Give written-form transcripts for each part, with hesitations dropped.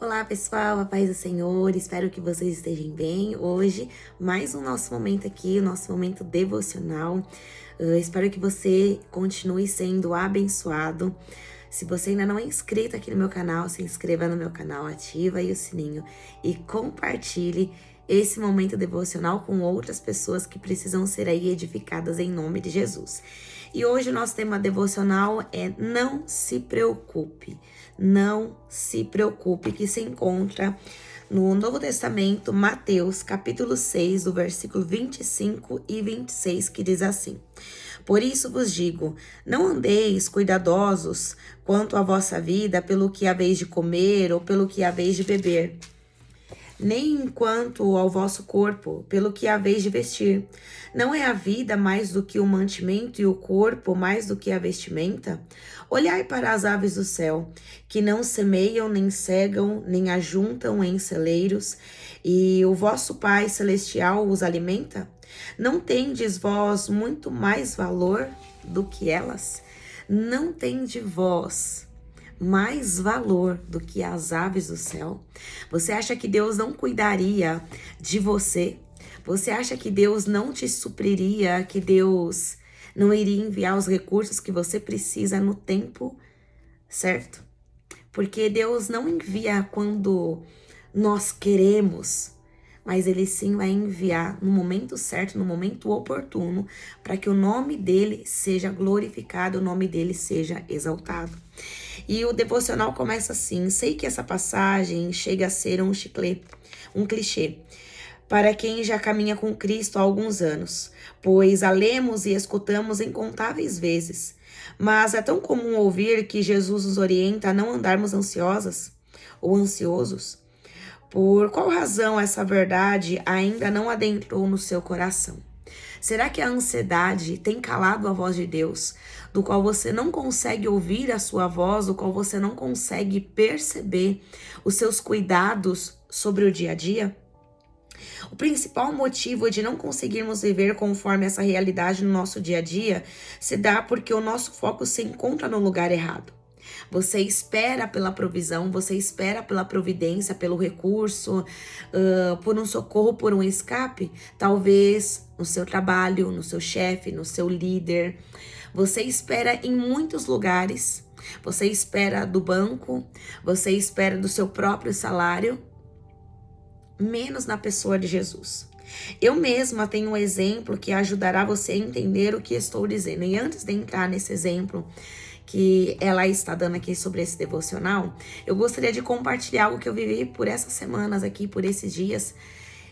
Olá pessoal, a paz do Senhor, espero que vocês estejam bem. Hoje, mais um nosso momento aqui, o nosso momento devocional. Espero que você continue sendo abençoado. Se você ainda não é inscrito aqui no meu canal, se inscreva no meu canal, ativa aí o sininho e compartilhe esse momento devocional com outras pessoas que precisam ser aí edificadas em nome de Jesus. E hoje o nosso tema devocional é Não se preocupe. Não se preocupe, que se encontra no Novo Testamento, Mateus, capítulo 6, do versículo 25 e 26, que diz assim: Por isso vos digo, não andeis cuidadosos quanto à vossa vida, pelo que haveis de comer ou pelo que haveis de beber, nem quanto ao vosso corpo, pelo que haveis de vestir. Não é a vida mais do que o mantimento e o corpo mais do que a vestimenta? Olhai para as aves do céu, que não semeiam, nem cegam, nem ajuntam em celeiros, e o vosso Pai Celestial os alimenta? Não tendes vós muito mais valor do que elas? Não tende vós mais valor do que as aves do céu? Você acha que Deus não cuidaria de você? Você acha que Deus não te supriria, que Deus não iria enviar os recursos que você precisa no tempo certo? Porque Deus não envia quando nós queremos, mas Ele sim vai enviar no momento certo, no momento oportuno, para que o nome dEle seja glorificado, o nome dEle seja exaltado. E o devocional começa assim: sei que essa passagem chega a ser um clichê, para quem já caminha com Cristo há alguns anos, pois a lemos e escutamos incontáveis vezes. Mas é tão comum ouvir que Jesus nos orienta a não andarmos ansiosas ou ansiosos. Por qual razão essa verdade ainda não adentrou no seu coração? Será que a ansiedade tem calado a voz de Deus, do qual você não consegue ouvir a sua voz, do qual você não consegue perceber os seus cuidados sobre o dia a dia? O principal motivo de não conseguirmos viver conforme essa realidade no nosso dia a dia se dá porque o nosso foco se encontra no lugar errado. Você espera pela provisão, você espera pela providência, pelo recurso, por um socorro, por um escape, talvez no seu trabalho, no seu chefe, no seu líder. Você espera em muitos lugares, você espera do banco, você espera do seu próprio salário, menos na pessoa de Jesus. Eu mesma tenho um exemplo que ajudará você a entender o que estou dizendo. E antes de entrar nesse exemplo que ela está dando aqui sobre esse devocional, eu gostaria de compartilhar algo que eu vivi por essas semanas aqui, por esses dias.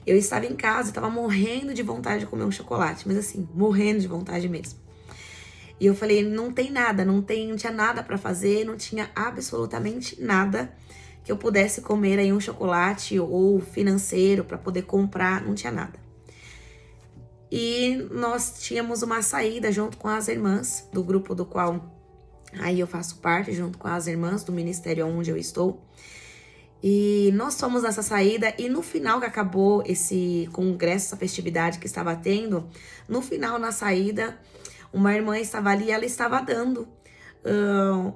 Eu estava em casa, estava morrendo de vontade de comer um chocolate, mas assim, morrendo de vontade mesmo. E eu falei, não tem nada, não tinha nada para fazer, não tinha absolutamente nada que eu pudesse comer aí um chocolate ou financeiro para poder comprar, não tinha nada. E nós tínhamos uma saída junto com as irmãs do grupo do qual aí eu faço parte, junto com as irmãs do ministério onde eu estou. E nós fomos nessa saída e no final que acabou esse congresso, essa festividade que estava tendo, no final, na saída, uma irmã estava ali e ela estava dando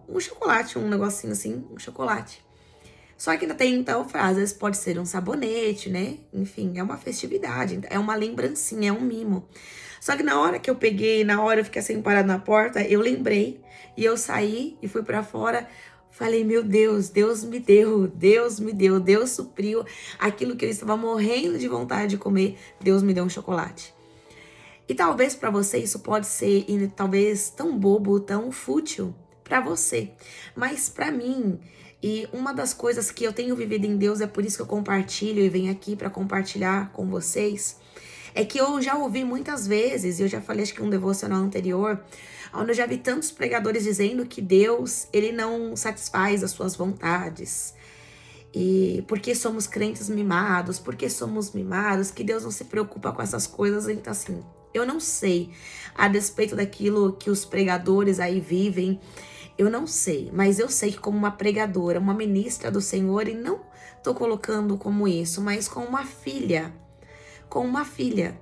um chocolate, um negocinho assim, um chocolate. Só que até então, às vezes pode ser um sabonete, né? Enfim, é uma festividade, é uma lembrancinha, é um mimo. Só que na hora que eu peguei, na hora eu fiquei assim parada na porta, eu lembrei e eu saí e fui pra fora. Falei, meu Deus, Deus me deu, Deus supriu aquilo que eu estava morrendo de vontade de comer, Deus me deu um chocolate. E talvez pra você isso pode ser talvez tão bobo, tão fútil pra você, mas pra mim, e uma das coisas que eu tenho vivido em Deus, é por isso que eu compartilho e venho aqui pra compartilhar com vocês, é que eu já ouvi muitas vezes, e eu já falei acho que um devocional anterior, onde eu já vi tantos pregadores dizendo que Deus, ele não satisfaz as suas vontades. E porque somos crentes mimados, que Deus não se preocupa com essas coisas. Então assim, eu não sei a despeito daquilo que os pregadores aí vivem, eu não sei, mas eu sei que como uma pregadora, uma ministra do Senhor, e não tô colocando como isso, mas como uma filha,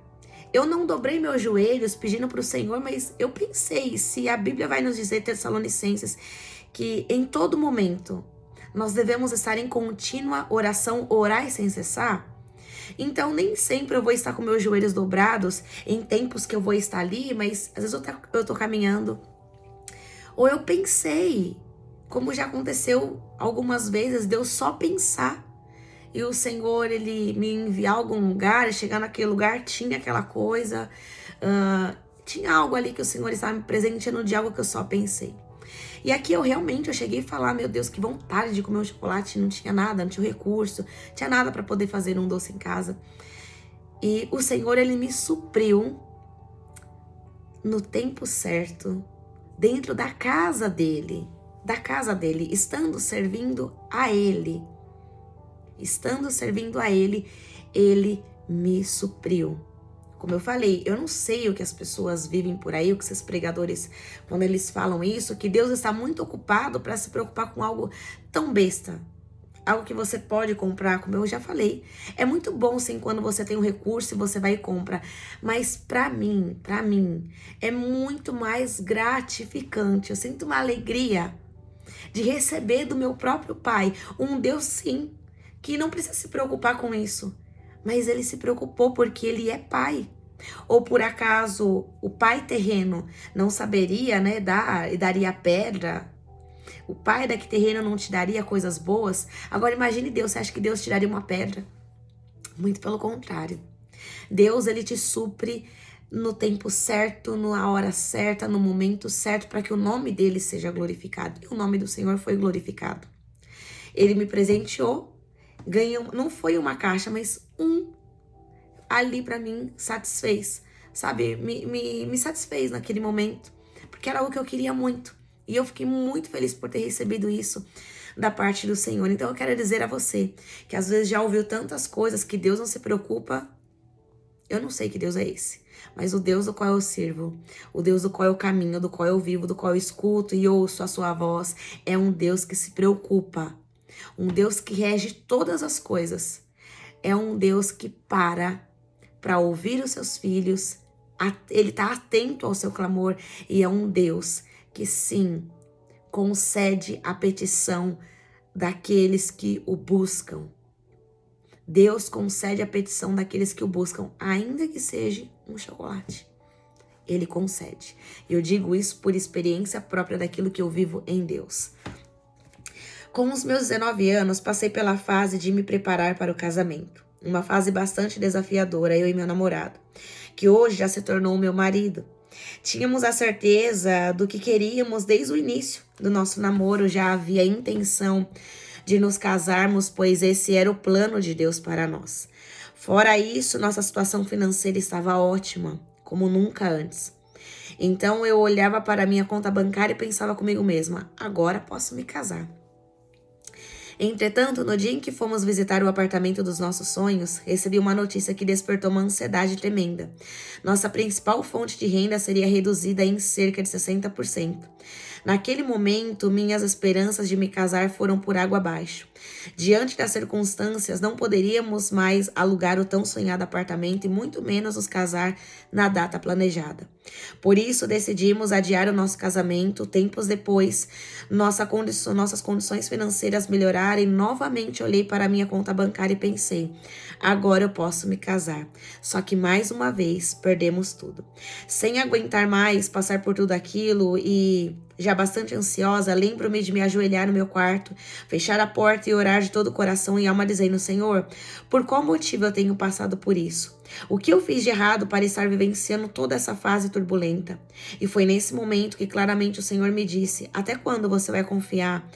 eu não dobrei meus joelhos pedindo para o Senhor, mas eu pensei, se a Bíblia vai nos dizer, Tessalonicenses, que em todo momento Nós devemos estar em contínua oração, orar sem cessar? Então, nem sempre eu vou estar com meus joelhos dobrados em tempos que eu vou estar ali, mas às vezes eu tô caminhando. Ou eu pensei, como já aconteceu algumas vezes, de eu só pensar. E o Senhor, Ele me enviar a algum lugar, chegar naquele lugar, tinha aquela coisa. Tinha algo ali que o Senhor estava me presenteando de algo que eu só pensei. E aqui eu cheguei a falar, meu Deus, que vontade de comer um chocolate, não tinha nada, não tinha recurso, não tinha nada para poder fazer um doce em casa. E o Senhor, Ele me supriu no tempo certo, dentro da casa dele, estando servindo a ele. Estando servindo a ele, ele me supriu. Como eu falei, eu não sei o que as pessoas vivem por aí, o que esses pregadores, quando eles falam isso, que Deus está muito ocupado para se preocupar com algo tão besta. Algo que você pode comprar, como eu já falei. É muito bom, sim, quando você tem um recurso e você vai e compra. Mas para mim, é muito mais gratificante. Eu sinto uma alegria de receber do meu próprio Pai um Deus, sim, que não precisa se preocupar com isso. Mas ele se preocupou porque ele é pai. Ou por acaso o pai terreno não saberia, né, dar e daria pedra? O pai daqui terreno não te daria coisas boas? Agora imagine Deus, você acha que Deus te daria uma pedra? Muito pelo contrário. Deus, ele te supre no tempo certo, na hora certa, no momento certo, para que o nome dele seja glorificado. E o nome do Senhor foi glorificado. Ele me presenteou, ganhou, não foi uma caixa, mas ali para mim satisfez, sabe? Me satisfez naquele momento, porque era algo que eu queria muito. E eu fiquei muito feliz por ter recebido isso da parte do Senhor. Então eu quero dizer a você que às vezes já ouviu tantas coisas que Deus não se preocupa. Eu não sei que Deus é esse, mas o Deus do qual eu sirvo, o Deus do qual eu caminho, do qual eu vivo, do qual eu escuto e ouço a sua voz, é um Deus que se preocupa. Um Deus que rege todas as coisas. É um Deus que para ouvir os seus filhos. Ele está atento ao seu clamor. E é um Deus que sim, concede a petição daqueles que o buscam. Deus concede a petição daqueles que o buscam, ainda que seja um chocolate. Ele concede. E eu digo isso por experiência própria daquilo que eu vivo em Deus. Com os meus 19 anos, passei pela fase de me preparar para o casamento. Uma fase bastante desafiadora, eu e meu namorado, que hoje já se tornou meu marido. Tínhamos a certeza do que queríamos desde o início do nosso namoro, já havia a intenção de nos casarmos, pois esse era o plano de Deus para nós. Fora isso, nossa situação financeira estava ótima, como nunca antes. Então eu olhava para a minha conta bancária e pensava comigo mesma, agora posso me casar. Entretanto, no dia em que fomos visitar o apartamento dos nossos sonhos, recebi uma notícia que despertou uma ansiedade tremenda. Nossa principal fonte de renda seria reduzida em cerca de 60%. Naquele momento, minhas esperanças de me casar foram por água abaixo. Diante das circunstâncias, não poderíamos mais alugar o tão sonhado apartamento e muito menos nos casar na data planejada. Por isso, decidimos adiar o nosso casamento. Tempos depois, nossas condições financeiras melhorarem, novamente olhei para a minha conta bancária e pensei, agora eu posso me casar. Só que mais uma vez, perdemos tudo. Sem aguentar mais passar por tudo aquilo e já bastante ansiosa, lembro-me de me ajoelhar no meu quarto, fechar a porta e orar de todo o coração e alma dizendo, Senhor, por qual motivo eu tenho passado por isso? O que eu fiz de errado para estar vivenciando toda essa fase turbulenta? E foi nesse momento que claramente o Senhor me disse, até quando você vai confiar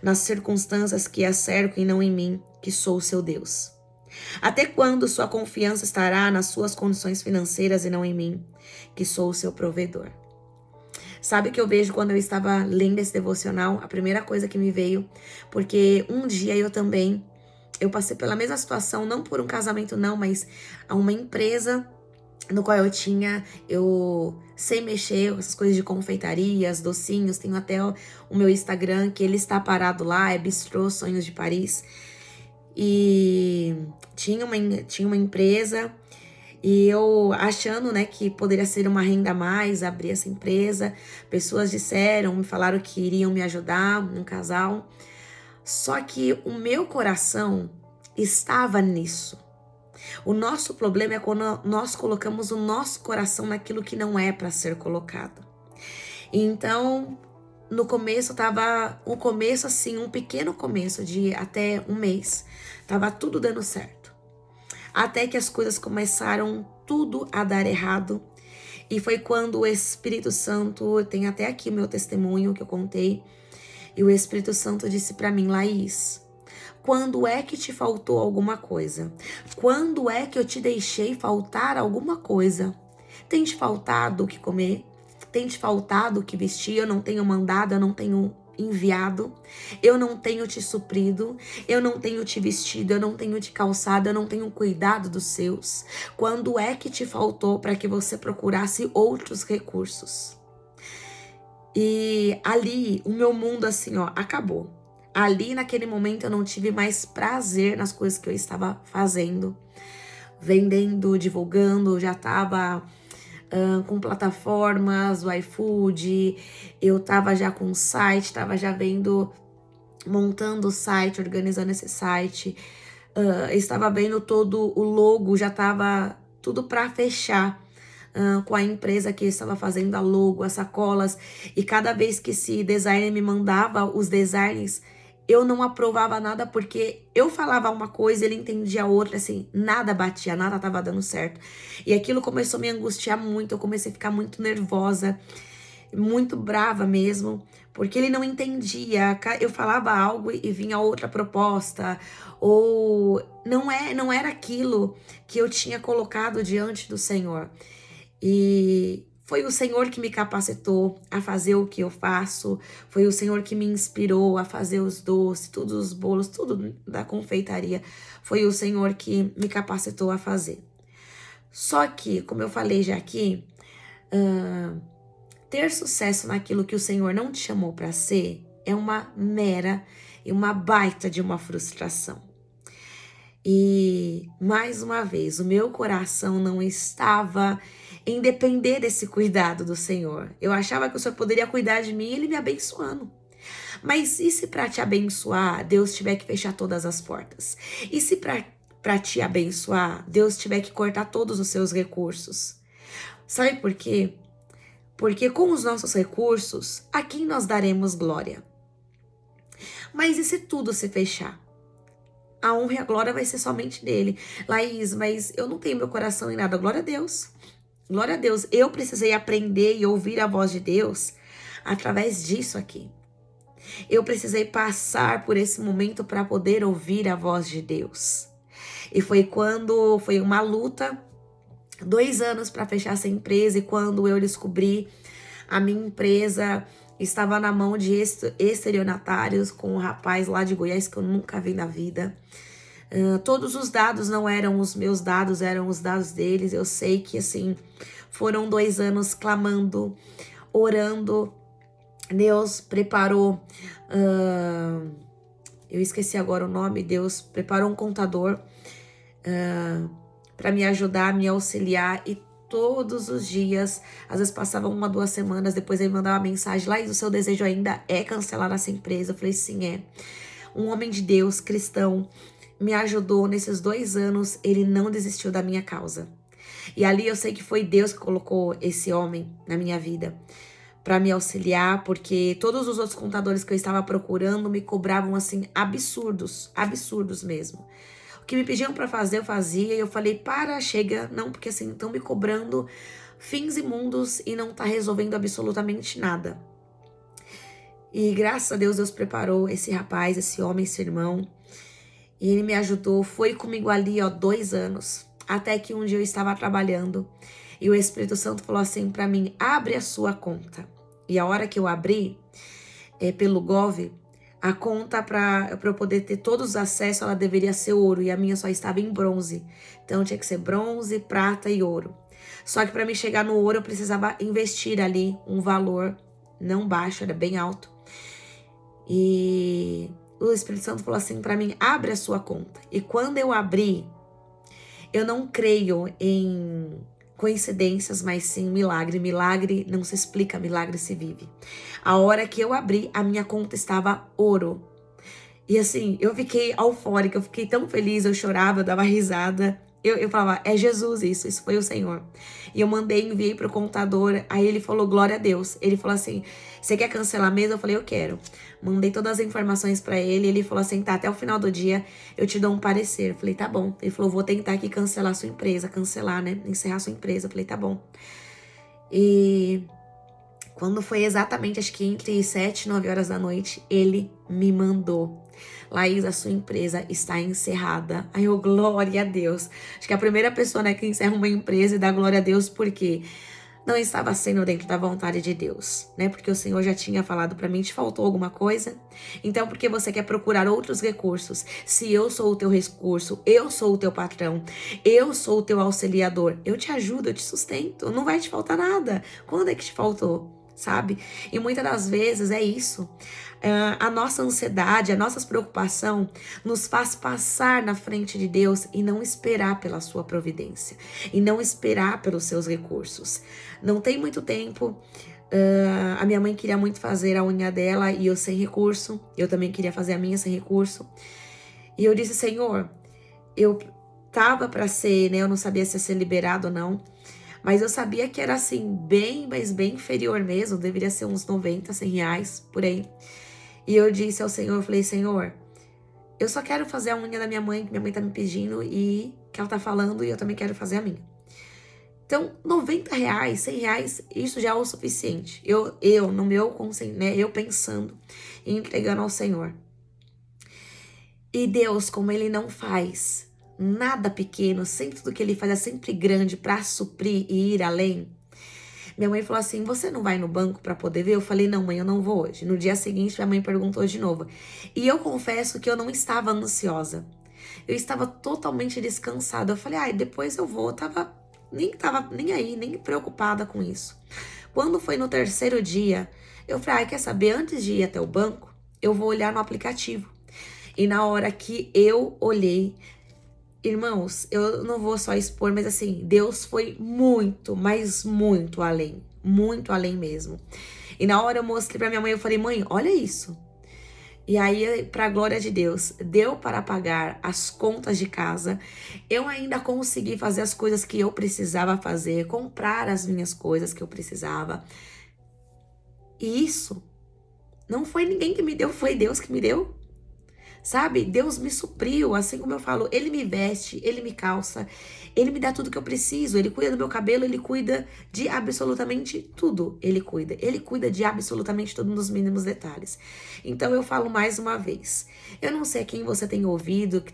nas circunstâncias que a cercam e não em mim, que sou o seu Deus? Até quando sua confiança estará nas suas condições financeiras e não em mim, que sou o seu provedor? Sabe o que eu vejo quando eu estava lendo esse devocional? A primeira coisa que me veio, porque um dia eu passei pela mesma situação, não por um casamento não, mas a uma empresa no qual eu sei mexer com essas coisas de confeitarias, docinhos, tenho até o meu Instagram, que ele está parado lá, é Bistrô Sonhos de Paris, e tinha uma empresa. E eu achando, né, que poderia ser uma renda a mais, abrir essa empresa. Pessoas me falaram que iriam me ajudar, um casal. Só que o meu coração estava nisso. O nosso problema é quando nós colocamos o nosso coração naquilo que não é para ser colocado. Então, no começo tava um começo assim, um pequeno começo de até um mês. Tava tudo dando certo. Até que as coisas começaram tudo a dar errado. E foi quando o Espírito Santo, tem até aqui o meu testemunho que eu contei, e o Espírito Santo disse para mim: Laís, quando é que te faltou alguma coisa? Quando é que eu te deixei faltar alguma coisa? Tem te faltado o que comer? Tem te faltado o que vestir? Eu não tenho mandado, eu não tenho enviado, eu não tenho te suprido, eu não tenho te vestido, eu não tenho te calçado, eu não tenho cuidado dos seus. Quando é que te faltou para que você procurasse outros recursos? E ali, o meu mundo assim, ó, acabou. Ali, naquele momento, eu não tive mais prazer nas coisas que eu estava fazendo. Vendendo, divulgando, já estava com plataformas, o iFood, eu tava já com o site, tava já montando o site, organizando esse site, estava vendo todo o logo, já tava tudo para fechar com a empresa que estava fazendo a logo, as sacolas, e cada vez que esse designer me mandava os designs, eu não aprovava nada porque eu falava uma coisa, ele entendia outra, assim, nada batia, nada tava dando certo. E aquilo começou a me angustiar muito, eu comecei a ficar muito nervosa, muito brava mesmo, porque ele não entendia. Eu falava algo e vinha outra proposta, ou não era aquilo que eu tinha colocado diante do Senhor. E foi o Senhor que me capacitou a fazer o que eu faço. Foi o Senhor que me inspirou a fazer os doces, todos os bolos, tudo da confeitaria. Foi o Senhor que me capacitou a fazer. Só que, como eu falei já aqui, ter sucesso naquilo que o Senhor não te chamou para ser é uma mera e uma baita de uma frustração. E, mais uma vez, o meu coração não estava em depender desse cuidado do Senhor. Eu achava que o Senhor poderia cuidar de mim e Ele me abençoando. Mas e se para te abençoar, Deus tiver que fechar todas as portas? E se para te abençoar, Deus tiver que cortar todos os seus recursos? Sabe por quê? Porque com os nossos recursos, a quem nós daremos glória? Mas e se tudo se fechar? A honra e a glória vai ser somente dele. Laís, mas eu não tenho meu coração em nada. Glória a Deus. Glória a Deus. Eu precisei aprender e ouvir a voz de Deus através disso aqui. Eu precisei passar por esse momento para poder ouvir a voz de Deus. E foi quando foi uma luta, 2 anos para fechar essa empresa, e quando eu descobri a minha empresa estava na mão de estelionatários com um rapaz lá de Goiás que eu nunca vi na vida. Todos os dados não eram os meus dados, eram os dados deles. Eu sei que assim, foram 2 anos clamando, orando. Deus preparou, eu esqueci agora o nome, Deus preparou um contador para me ajudar, me auxiliar, e todos os dias, às vezes passavam 1, 2 semanas, depois ele mandava uma mensagem: Laís, o seu desejo ainda é cancelar essa empresa? Eu falei: sim, é. Um homem de Deus, cristão, me ajudou nesses 2 anos, ele não desistiu da minha causa. E ali eu sei que foi Deus que colocou esse homem na minha vida para me auxiliar, porque todos os outros contadores que eu estava procurando me cobravam assim absurdos mesmo. O que me pediam para fazer, eu fazia, e eu falei: para, chega, não, porque assim, estão me cobrando fins imundos e não tá resolvendo absolutamente nada. E graças a Deus, Deus preparou esse rapaz, esse homem, esse irmão, e ele me ajudou, foi comigo ali, 2 anos, até que um dia eu estava trabalhando e o Espírito Santo falou assim para mim: abre a sua conta. E a hora que eu abri, pelo Gov, a conta para eu poder ter todos os acessos, ela deveria ser ouro, e a minha só estava em bronze. Então tinha que ser bronze, prata e ouro. Só que para mim chegar no ouro, eu precisava investir ali um valor não baixo, era bem alto. E o Espírito Santo falou assim para mim: abre a sua conta. E quando eu abri, eu não creio em coincidências, mas sim milagre. Milagre não se explica, milagre se vive. A hora que eu abri, a minha conta estava ouro. E assim, eu fiquei eufórica, eu fiquei tão feliz, eu chorava, eu dava risada. Eu falava, é Jesus isso foi o Senhor. E eu enviei pro contador, aí ele falou, glória a Deus. Ele falou assim, você quer cancelar mesmo? Eu falei, eu quero. Mandei todas as informações pra ele, ele falou assim, tá, até o final do dia eu te dou um parecer. Eu falei, tá bom. Ele falou, vou tentar aqui cancelar sua empresa, cancelar, né, encerrar sua empresa. Eu falei, tá bom. E quando foi exatamente, acho que entre 7 e 9 horas da noite, ele me mandou. Laís, a sua empresa está encerrada. Aí eu, glória a Deus. Acho que a primeira pessoa, né, que encerra uma empresa e dá glória a Deus, porque não estava sendo dentro da vontade de Deus, né? Porque o Senhor já tinha falado para mim, te faltou alguma coisa? Então, porque você quer procurar outros recursos? Se eu sou o teu recurso, eu sou o teu patrão, eu sou o teu auxiliador, eu te ajudo, eu te sustento, não vai te faltar nada. Quando é que te faltou? Sabe? E muitas das vezes é isso. A nossa ansiedade, a nossa preocupação nos faz passar na frente de Deus e não esperar pela sua providência, e não esperar pelos seus recursos. Não tem muito tempo, a minha mãe queria muito fazer a unha dela e eu sem recurso, eu também queria fazer a minha sem recurso. E eu disse, Senhor, eu tava para ser, né, eu não sabia se ia ser liberado ou não, mas eu sabia que era assim, bem, mas bem inferior mesmo, deveria ser uns 90, 100 reais, por aí. E eu disse ao Senhor, eu falei, Senhor, eu só quero fazer a unha da minha mãe, que minha mãe tá me pedindo e que ela tá falando, e eu também quero fazer a minha. Então, 90 reais, 100 reais, isso já é o suficiente. Eu no meu conselho, né, eu pensando e entregando ao Senhor. E Deus, como Ele não faz nada pequeno, sempre tudo que Ele faz é sempre grande para suprir e ir além. Minha mãe falou assim, você não vai no banco para poder ver? Eu falei, não, mãe, eu não vou hoje. No dia seguinte, minha mãe perguntou de novo. E eu confesso que eu não estava ansiosa. Eu estava totalmente descansada. Eu falei, depois eu vou. Nem tava nem aí, nem preocupada com isso. Quando foi no terceiro dia, eu falei, quer saber? Antes de ir até o banco, eu vou olhar no aplicativo. E na hora que eu olhei, irmãos, eu não vou só expor, mas assim, Deus foi muito, mas muito além mesmo. E na hora eu mostrei pra minha mãe, eu falei, mãe, olha isso. E aí, pra glória de Deus, deu para pagar as contas de casa. Eu ainda consegui fazer as coisas que eu precisava fazer, comprar as minhas coisas que eu precisava. E isso não foi ninguém que me deu, foi Deus que me deu. Sabe? Deus me supriu, assim como eu falo, Ele me veste, Ele me calça, Ele me dá tudo que eu preciso, Ele cuida do meu cabelo, Ele cuida de absolutamente tudo, Ele cuida de absolutamente tudo nos mínimos detalhes. Então eu falo mais uma vez, eu não sei a quem você tem ouvido, que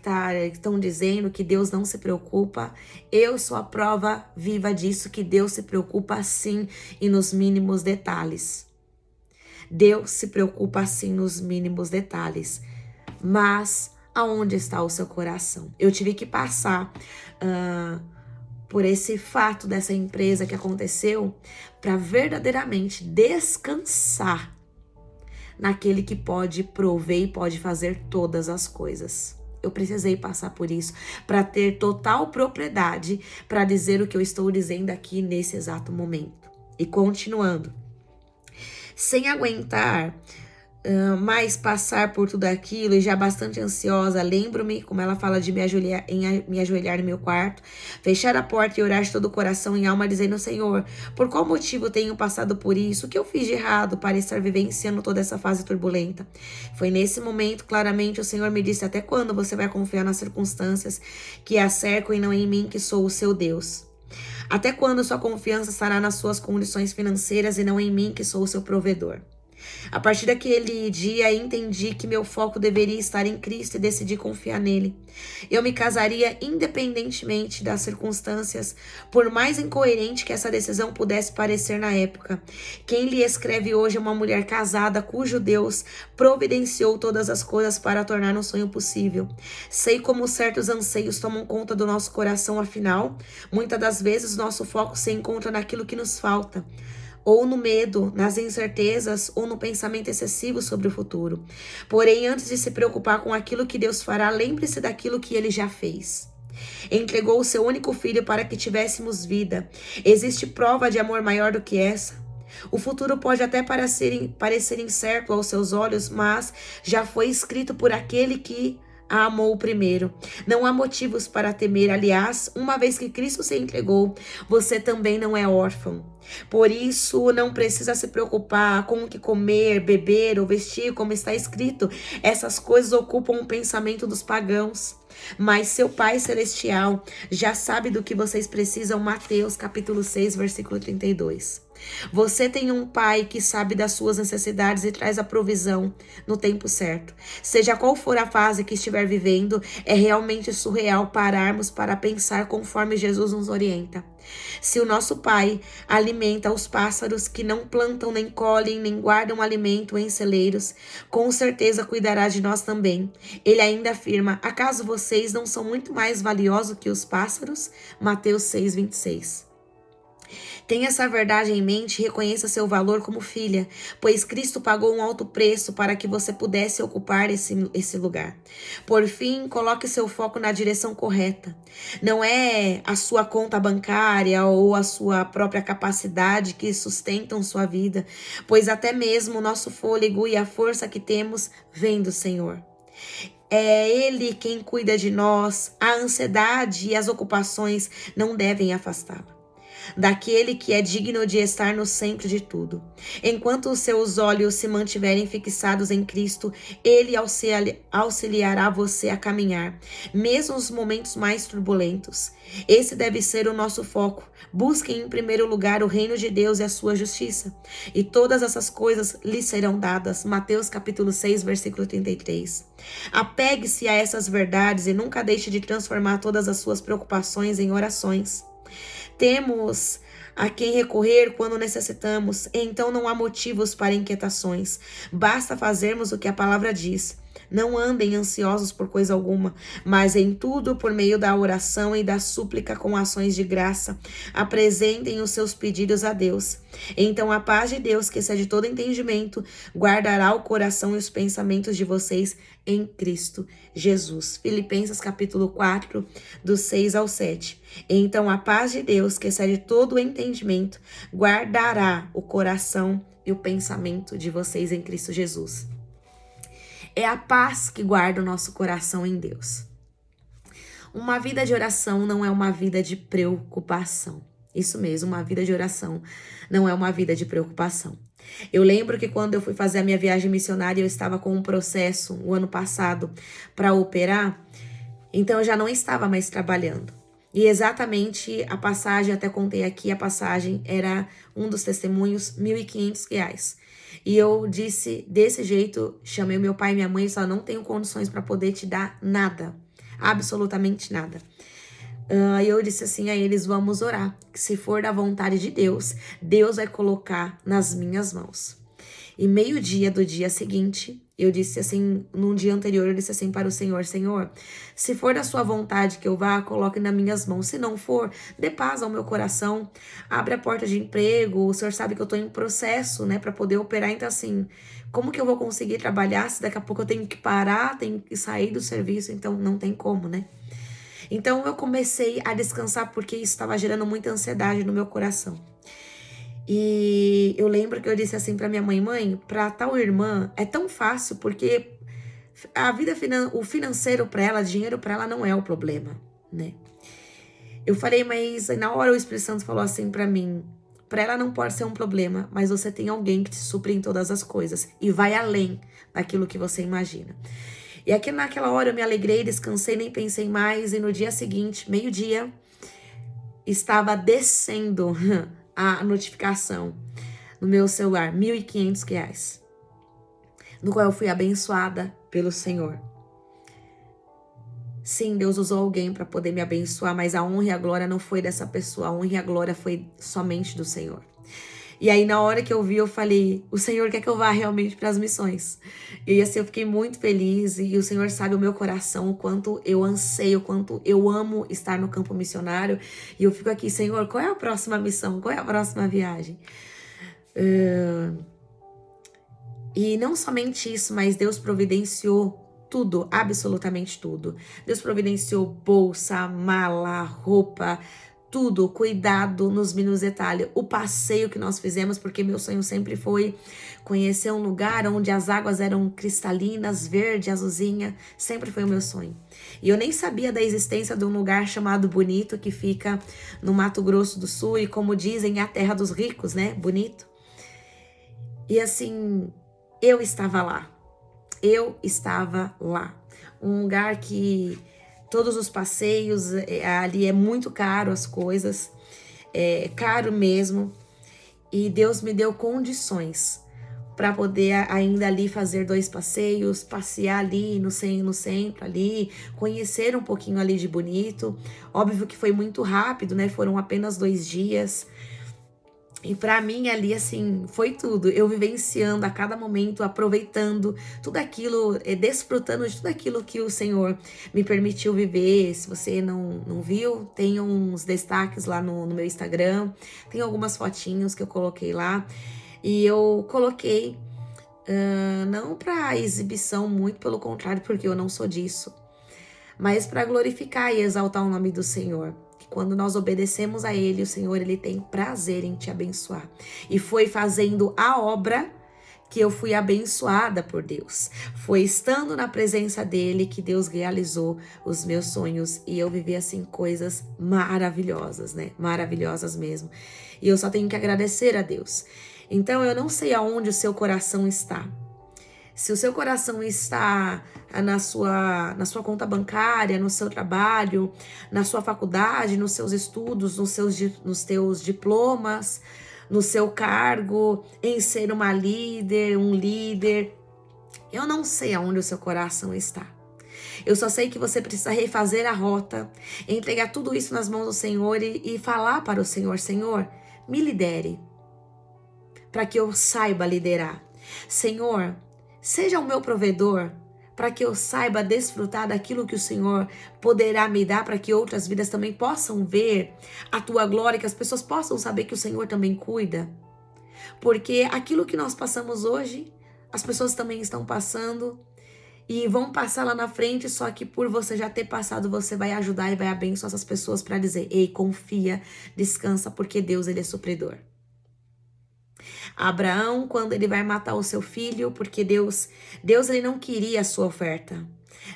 estão dizendo que Deus não se preocupa, eu sou a prova viva disso, que Deus se preocupa sim e nos mínimos detalhes. Deus se preocupa sim nos mínimos detalhes. Mas aonde está o seu coração? Eu tive que passar por esse fato dessa empresa que aconteceu para verdadeiramente descansar naquele que pode prover e pode fazer todas as coisas. Eu precisei passar por isso para ter total propriedade para dizer o que eu estou dizendo aqui nesse exato momento. E continuando, sem aguentar mais passar por tudo aquilo e já bastante ansiosa, lembro-me, como ela fala, de me ajoelhar no meu quarto, fechar a porta e orar de todo o coração e alma, dizendo, Senhor, por qual motivo tenho passado por isso? O que eu fiz de errado para estar vivenciando toda essa fase turbulenta? Foi nesse momento, claramente, o Senhor me disse, até quando você vai confiar nas circunstâncias que a cercam e não em mim, que sou o seu Deus? Até quando sua confiança estará nas suas condições financeiras e não em mim, que sou o seu provedor? A partir daquele dia, entendi que meu foco deveria estar em Cristo e decidi confiar nele. Eu me casaria independentemente das circunstâncias, por mais incoerente que essa decisão pudesse parecer na época. Quem lhe escreve hoje é uma mulher casada, cujo Deus providenciou todas as coisas para tornar um sonho possível. Sei como certos anseios tomam conta do nosso coração, afinal, muitas das vezes nosso foco se encontra naquilo que nos falta, ou no medo, nas incertezas, ou no pensamento excessivo sobre o futuro. Porém, antes de se preocupar com aquilo que Deus fará, lembre-se daquilo que Ele já fez. Entregou o seu único filho para que tivéssemos vida. Existe prova de amor maior do que essa? O futuro pode até parecer incerto aos seus olhos, mas já foi escrito por aquele que a amou primeiro. Não há motivos para temer. Aliás, uma vez que Cristo se entregou, você também não é órfão. Por isso, não precisa se preocupar com o que comer, beber ou vestir, como está escrito. Essas coisas ocupam o pensamento dos pagãos. Mas seu Pai Celestial já sabe do que vocês precisam. Mateus capítulo 6, versículo 32. Você tem um pai que sabe das suas necessidades e traz a provisão no tempo certo. Seja qual for a fase que estiver vivendo, é realmente surreal pararmos para pensar conforme Jesus nos orienta. Se o nosso pai alimenta os pássaros que não plantam, nem colhem, nem guardam alimento em celeiros, com certeza cuidará de nós também. Ele ainda afirma: acaso vocês não são muito mais valiosos que os pássaros? Mateus 6, 26. Tenha essa verdade em mente e reconheça seu valor como filha, pois Cristo pagou um alto preço para que você pudesse ocupar esse lugar. Por fim, coloque seu foco na direção correta. Não é a sua conta bancária ou a sua própria capacidade que sustentam sua vida, pois até mesmo o nosso fôlego e a força que temos vem do Senhor. É Ele quem cuida de nós. A ansiedade e as ocupações não devem afastá-la daquele que é digno de estar no centro de tudo. Enquanto os seus olhos se mantiverem fixados em Cristo, Ele auxiliará você a caminhar, mesmo nos momentos mais turbulentos. Esse deve ser o nosso foco. Busquem em primeiro lugar o reino de Deus e a sua justiça, e todas essas coisas lhe serão dadas. Mateus capítulo 6, versículo 33. Apegue-se a essas verdades e nunca deixe de transformar todas as suas preocupações em orações. Temos a quem recorrer quando necessitamos, então não há motivos para inquietações. Basta fazermos o que a palavra diz. Não andem ansiosos por coisa alguma, mas em tudo, por meio da oração e da súplica com ações de graça, apresentem os seus pedidos a Deus. Então a paz de Deus, que excede todo entendimento, guardará o coração e os pensamentos de vocês em Cristo Jesus. Filipenses capítulo 4, do 6 ao 7. Então a paz de Deus, que excede todo o entendimento, guardará o coração e o pensamento de vocês em Cristo Jesus. É a paz que guarda o nosso coração em Deus. Uma vida de oração não é uma vida de preocupação. Isso mesmo, uma vida de oração não é uma vida de preocupação. Eu lembro que quando eu fui fazer a minha viagem missionária, eu estava com um processo, o ano passado, para operar, então eu já não estava mais trabalhando. E exatamente a passagem, até contei aqui, a passagem era um dos testemunhos, R$ 1.500. E eu disse desse jeito, chamei meu pai e minha mãe e disse: não tenho condições para poder te dar nada, absolutamente nada. E eu disse assim a eles: vamos orar, que se for da vontade de Deus, Deus vai colocar nas minhas mãos. E meio-dia do dia seguinte, eu disse assim, num dia anterior, eu disse assim para o Senhor: Senhor, se for da sua vontade que eu vá, coloque nas minhas mãos. Se não for, dê paz ao meu coração, abre a porta de emprego. O Senhor sabe que eu tô em processo, né, para poder operar. Então assim, como que eu vou conseguir trabalhar se daqui a pouco eu tenho que parar, tenho que sair do serviço? Então não tem como, né? Então eu comecei a descansar porque isso estava gerando muita ansiedade no meu coração. E eu lembro que eu disse assim pra minha mãe: mãe, pra tal irmã é tão fácil porque a vida, o financeiro pra ela, dinheiro pra ela não é o problema, né? Eu falei, mas na hora o Espírito Santo falou assim pra mim: pra ela não pode ser um problema, mas você tem alguém que te supre em todas as coisas e vai além daquilo que você imagina. E aqui naquela hora eu me alegrei, descansei, nem pensei mais. E no dia seguinte, meio-dia, estava descendo a notificação no meu celular, R$ 1.500, no qual eu fui abençoada pelo Senhor. Sim, Deus usou alguém para poder me abençoar, mas a honra e a glória não foi dessa pessoa, a honra e a glória foi somente do Senhor. E aí, na hora que eu vi, eu falei: o Senhor quer que eu vá realmente para as missões. E assim, eu fiquei muito feliz. E o Senhor sabe o meu coração, o quanto eu anseio, o quanto eu amo estar no campo missionário. E eu fico aqui: Senhor, qual é a próxima missão? Qual é a próxima viagem? E não somente isso, mas Deus providenciou tudo, absolutamente tudo. Deus providenciou bolsa, mala, roupa, tudo, cuidado nos mínimos detalhes. O passeio que nós fizemos, porque meu sonho sempre foi conhecer um lugar onde as águas eram cristalinas, verde, azulzinha. Sempre foi o meu sonho. E eu nem sabia da existência de um lugar chamado Bonito, que fica no Mato Grosso do Sul. E como dizem, é a terra dos ricos, né? Bonito. E assim, eu estava lá. Eu estava lá. Um lugar que todos os passeios, ali é muito caro as coisas. É caro mesmo. E Deus me deu condições para poder ainda ali fazer 2 passeios, passear ali no centro ali, conhecer um pouquinho ali de Bonito. Óbvio que foi muito rápido, né? Foram apenas 2 dias. E para mim ali, assim, foi tudo. Eu vivenciando a cada momento, aproveitando tudo aquilo, desfrutando de tudo aquilo que o Senhor me permitiu viver. Se você não viu, tem uns destaques lá no meu Instagram. Tem algumas fotinhos que eu coloquei lá. E eu coloquei, não para exibição, muito pelo contrário, porque eu não sou disso. Mas para glorificar e exaltar o nome do Senhor. Quando nós obedecemos a Ele, o Senhor, Ele tem prazer em te abençoar. E foi fazendo a obra que eu fui abençoada por Deus. Foi estando na presença dEle que Deus realizou os meus sonhos. E eu vivi, assim, coisas maravilhosas, né? Maravilhosas mesmo. E eu só tenho que agradecer a Deus. Então, eu não sei aonde o seu coração está. Se o seu coração está na sua conta bancária, no seu trabalho, na sua faculdade, nos seus estudos, nos teus diplomas, no seu cargo, em ser uma líder, um líder, eu não sei aonde o seu coração está. Eu só sei que você precisa refazer a rota, entregar tudo isso nas mãos do Senhor e falar para o Senhor: Senhor, me lidere, para que eu saiba liderar. Senhor, seja o meu provedor, para que eu saiba desfrutar daquilo que o Senhor poderá me dar, para que outras vidas também possam ver a tua glória, que as pessoas possam saber que o Senhor também cuida. Porque aquilo que nós passamos hoje, as pessoas também estão passando e vão passar lá na frente, só que por você já ter passado, você vai ajudar e vai abençoar essas pessoas para dizer: ei, confia, descansa, porque Deus, Ele é supridor. Abraão, quando ele vai matar o seu filho, porque Deus ele não queria a sua oferta.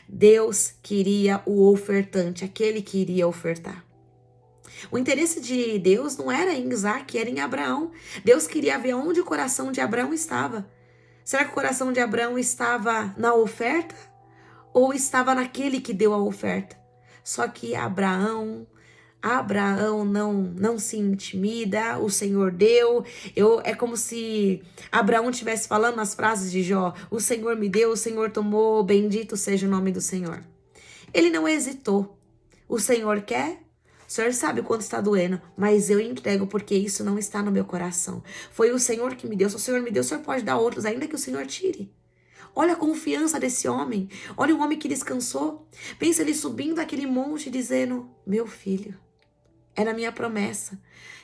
Deus queria o ofertante, aquele que iria ofertar. O interesse de Deus não era em Isaac, era em Abraão. Deus queria ver onde o coração de Abraão estava. Será que o coração de Abraão estava na oferta? Ou estava naquele que deu a oferta? Só que Abraão não se intimida, o Senhor deu. É como se Abraão estivesse falando as frases de Jó: o Senhor me deu, o Senhor tomou, bendito seja o nome do Senhor. Ele não hesitou. O Senhor quer? O Senhor sabe quanto está doendo, mas eu entrego porque isso não está no meu coração. Foi o Senhor que me deu. Se o Senhor me deu, o Senhor pode dar outros, ainda que o Senhor tire. Olha a confiança desse homem. Olha o homem que descansou. Pensa ele subindo aquele monte dizendo: meu filho, era a minha promessa,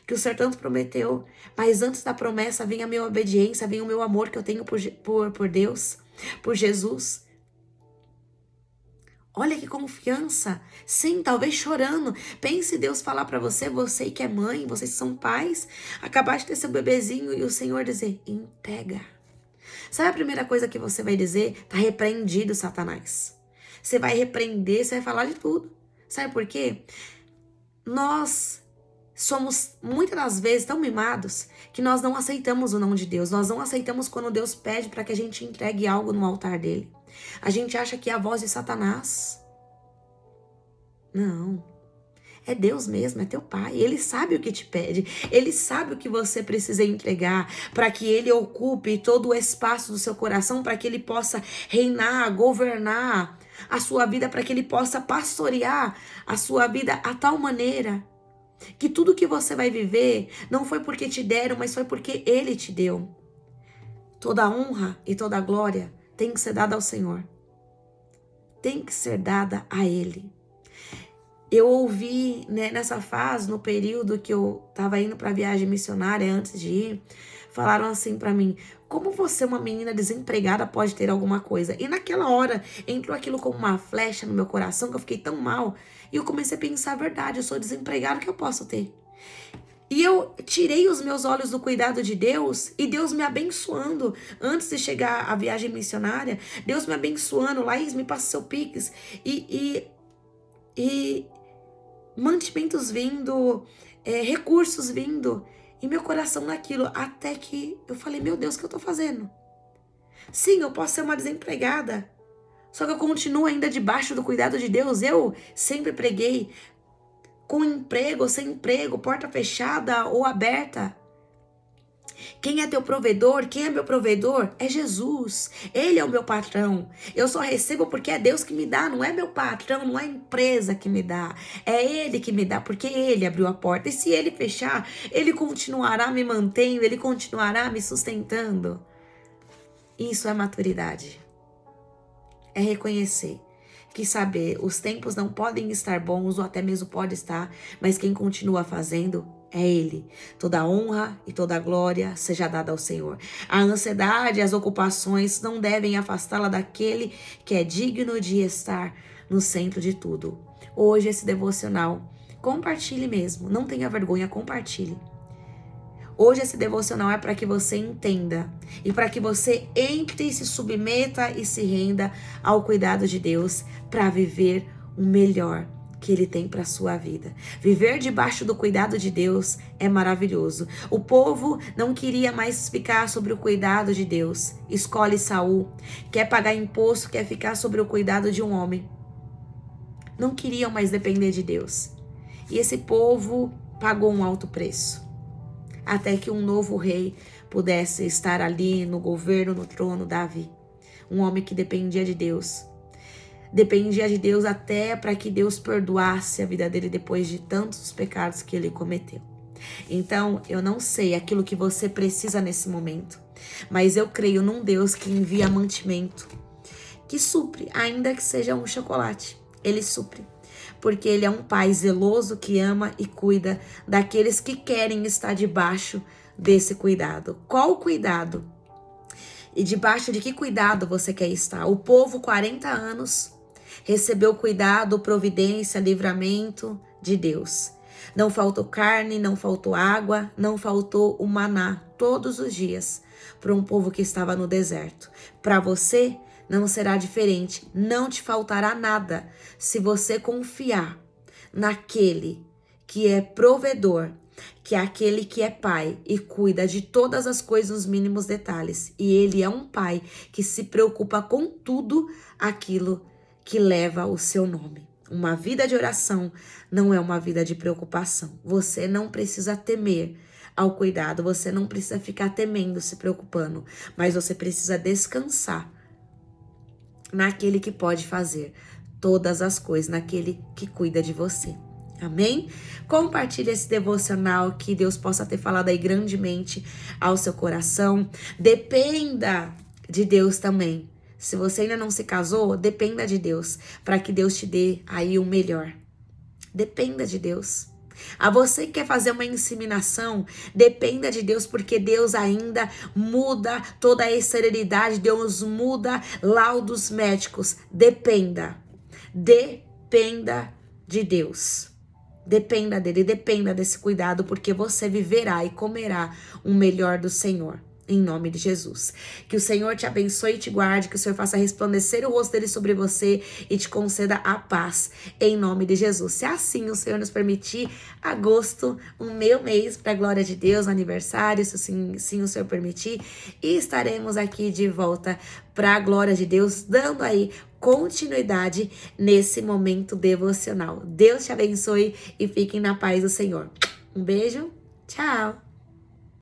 que o Senhor tanto prometeu, mas antes da promessa vinha a minha obediência, vinha o meu amor que eu tenho por Deus, por Jesus. Olha que confiança. Sim, talvez chorando. Pense Deus falar para você, você que é mãe, vocês que são pais, acabar de ter seu bebezinho e o Senhor dizer: entrega. Sabe a primeira coisa que você vai dizer? Tá repreendido, Satanás. Você vai repreender, você vai falar de tudo. Sabe por quê? Nós somos muitas das vezes tão mimados que nós não aceitamos o não de Deus. Nós não aceitamos quando Deus pede para que a gente entregue algo no altar dele. A gente acha que é a voz de Satanás. Não. É Deus mesmo, é teu pai. Ele sabe o que te pede. Ele sabe o que você precisa entregar para que ele ocupe todo o espaço do seu coração, para que ele possa reinar, governar a sua vida, para que ele possa pastorear a sua vida a tal maneira que tudo que você vai viver não foi porque te deram, mas foi porque ele te deu. Toda honra e toda glória tem que ser dada ao Senhor. Tem que ser dada a ele. Eu ouvi, né, nessa fase, no período que eu estava indo para a viagem missionária, antes de ir, falaram assim pra mim: como você, uma menina desempregada, pode ter alguma coisa? E naquela hora entrou aquilo como uma flecha no meu coração, que eu fiquei tão mal. E eu comecei a pensar: a verdade, eu sou desempregada, o que eu posso ter? E eu tirei os meus olhos do cuidado de Deus e Deus me abençoando. Antes de chegar à viagem missionária, Deus me abençoando. Laís, me passa seu Pix. E mantimentos vindo, recursos vindo. E meu coração naquilo. Até que eu falei: meu Deus, o que eu tô fazendo? Sim, eu posso ser uma desempregada. Só que eu continuo ainda debaixo do cuidado de Deus. Eu sempre preguei com emprego ou sem emprego, porta fechada ou aberta. Quem é teu provedor? Quem é meu provedor? É Jesus. Ele é o meu patrão. Eu só recebo porque é Deus que me dá, não é meu patrão, não é a empresa que me dá. É Ele que me dá, porque Ele abriu a porta. E se Ele fechar, Ele continuará me mantendo, Ele continuará me sustentando. Isso é maturidade. É reconhecer que saber, os tempos não podem estar bons ou até mesmo pode estar, mas quem continua fazendo é Ele. Toda honra e toda glória seja dada ao Senhor. A ansiedade e as ocupações não devem afastá-la daquele que é digno de estar no centro de tudo. Hoje esse devocional, compartilhe mesmo, não tenha vergonha, compartilhe. Hoje esse devocional é para que você entenda e para que você entre e se submeta e se renda ao cuidado de Deus para viver o melhor que Ele tem para a sua vida. Viver debaixo do cuidado de Deus é maravilhoso. O povo não queria mais ficar sobre o cuidado de Deus. Escolhe Saul, quer pagar imposto, quer ficar sobre o cuidado de um homem. Não queriam mais depender de Deus. E esse povo pagou um alto preço, até que um novo rei pudesse estar ali no governo, no trono, Davi. Um homem que dependia de Deus. Dependia de Deus até para que Deus perdoasse a vida dele depois de tantos pecados que ele cometeu. Então, eu não sei aquilo que você precisa nesse momento, mas eu creio num Deus que envia mantimento, que supre, ainda que seja um chocolate. Ele supre. Porque Ele é um pai zeloso que ama e cuida daqueles que querem estar debaixo desse cuidado. Qual cuidado? E debaixo de que cuidado você quer estar? O povo, 40 anos, recebeu cuidado, providência, livramento de Deus. Não faltou carne, não faltou água, não faltou o maná todos os dias para um povo que estava no deserto. Para você, não será diferente, não te faltará nada se você confiar naquele que é provedor, que é aquele que é pai e cuida de todas as coisas nos mínimos detalhes. E ele é um pai que se preocupa com tudo aquilo que leva o seu nome. Uma vida de oração não é uma vida de preocupação. Você não precisa temer ao cuidado, você não precisa ficar temendo, se preocupando, mas você precisa descansar naquele que pode fazer todas as coisas, naquele que cuida de você. Amém? Compartilhe esse devocional, que Deus possa ter falado aí grandemente ao seu coração. Dependa de Deus também. Se você ainda não se casou, dependa de Deus, para que Deus te dê aí o melhor. Dependa de Deus. A você que quer fazer uma inseminação, dependa de Deus, porque Deus ainda muda toda a esterilidade, Deus muda laudos médicos. Dependa de Deus. Dependa dele, dependa desse cuidado, porque você viverá e comerá o melhor do Senhor. Em nome de Jesus. Que o Senhor te abençoe e te guarde, que o Senhor faça resplandecer o rosto dele sobre você e te conceda a paz, em nome de Jesus. Se assim o Senhor nos permitir, agosto, o meu mês, para a glória de Deus, aniversário, se assim o Senhor permitir, e estaremos aqui de volta para a glória de Deus, dando aí continuidade nesse momento devocional. Deus te abençoe e fiquem na paz do Senhor. Um beijo, tchau!